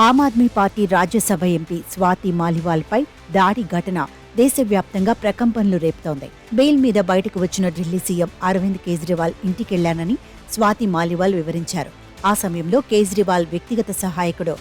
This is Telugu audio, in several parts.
ఆమ్ ఆద్మీ పార్టీ రాజ్యసభ ఎంపీ స్వాతి మాలివాల్పై దాడి ఘటన దేశవ్యాప్తంగా ప్రకంపనలు రేపుతోంది. బెయిల్ మీద బయటకు వచ్చిన ఢిల్లీ సీఎం అరవింద్ కేజ్రీవాల్ ఇంటికెళ్లానని స్వాతి మాలివాల్ వివరించారు. ఆ సమయంలో కేజ్రీవాల్ వ్యక్తిగత సహాయకుడు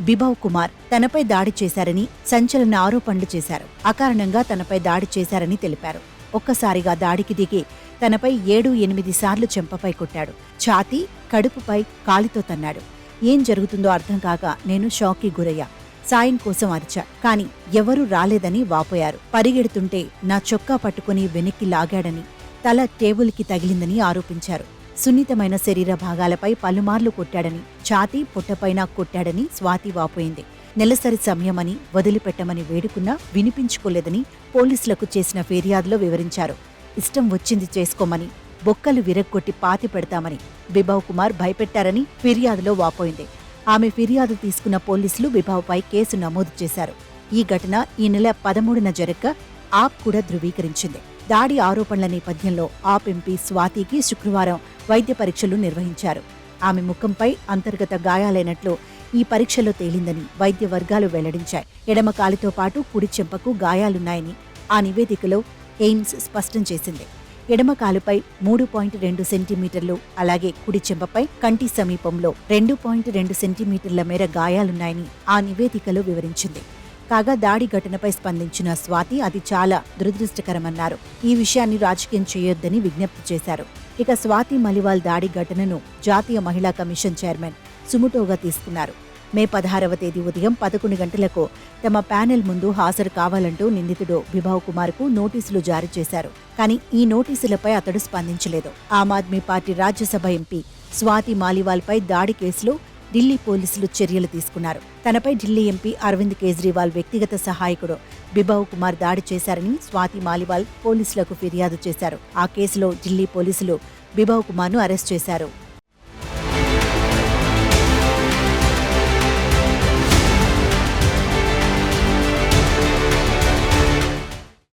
బిభవ్ కుమార్ తనపై దాడి చేశారని సంచలన ఆరోపణలు చేశారు. అకారణంగా తనపై దాడి చేశారని తెలిపారు. ఒక్కసారిగా దాడికి దిగి తనపై 7-8 సార్లు చెంపపై కొట్టాడు. ఛాతీ, కడుపుపై కాలితో తన్నాడు. ఏం జరుగుతుందో అర్థం కాక నేను షాక్కి గురయ్యా. సాయం కోసం అరిచా, కాని ఎవరూ రాలేదని వాపోయారు. పరిగెడుతుంటే నా చొక్కా పట్టుకుని వెనక్కి లాగాడని, తల టేబుల్కి తగిలిందని ఆరోపించారు. సున్నితమైన శరీర భాగాలపై పలుమార్లు కొట్టాడని, ఛాతీ, పొట్టపైన కొట్టాడని స్వాతి వాపోయింది. నెలసరి సమయమని వదిలిపెట్టమని వేడుకున్నా వినిపించుకోలేదని పోలీసులకు చేసిన ఫిర్యాదులో వివరించారు. ఇష్టం వచ్చింది చేసుకోమని, బొక్కలు విరగ్గొట్టి పాతి పెడతామని బిభవ్ కుమార్ భయపెట్టారని ఫిర్యాదులో వాపోయింది. ఆమె ఫిర్యాదు తీసుకున్న పోలీసులు బిభవ్పై కేసు నమోదు చేశారు. ఈ ఘటన ఈ నెల 13న జరగ్గా ఆప్ కూడా ధృవీకరించింది. దాడి ఆరోపణల నేపథ్యంలో ఆప్ ఎంపీ స్వాతికి శుక్రవారం వైద్య పరీక్షలు నిర్వహించారు. ఆమె ముఖంపై అంతర్గత గాయాలైనట్లు ఈ పరీక్షలో తేలిందని వైద్య వర్గాలు వెల్లడించాయి. ఎడమ కాలితో పాటు కుడి చెంపకు గాయాలున్నాయని ఆ నివేదికలో ఎయిమ్స్ స్పష్టం చేసింది. ఎడమ కాలుపై 3.2 సెంటీమీటర్లు, అలాగే కుడి చెంపపై కంటి సమీపంలో 2.2 సెంటీమీటర్ల మేర గాయాలున్నాయని ఆ నివేదికలో వివరించింది. కాగా దాడి ఘటనపై స్పందించిన స్వాతి అది చాలా దురదృష్టకరమన్నారు. ఈ విషయాన్ని రాజకీయం చేయొద్దని విజ్ఞప్తి చేశారు. ఇక స్వాతి మాలివాల్ దాడి ఘటనను జాతీయ మహిళా కమిషన్ చైర్మన్ సుమోటోగా తీసుకున్నారు. మే 16వ తేదీ ఉదయం 11 గంటలకు తమ ప్యానెల్ ముందు హాజరు కావాలంటూ నిందితుడు బిభవ్ కుమార్కు నోటీసులు జారీ చేశారు. కానీ ఈ నోటీసులపై అతడు స్పందించలేదు. ఆమ్ ఆద్మీ పార్టీ రాజ్యసభ ఎంపీ స్వాతి మాలివాల్పై దాడి కేసులో ఢిల్లీ పోలీసులు చర్యలు తీసుకున్నారు. తనపై ఢిల్లీ ఎంపీ అరవింద్ కేజ్రీవాల్ వ్యక్తిగత సహాయకుడు బిభవ్ కుమార్ దాడి చేశారని స్వాతి మాలివాల్ పోలీసులకు ఫిర్యాదు చేశారు. ఆ కేసులో ఢిల్లీ పోలీసులు బిభవ్ కుమార్ను అరెస్ట్ చేశారు.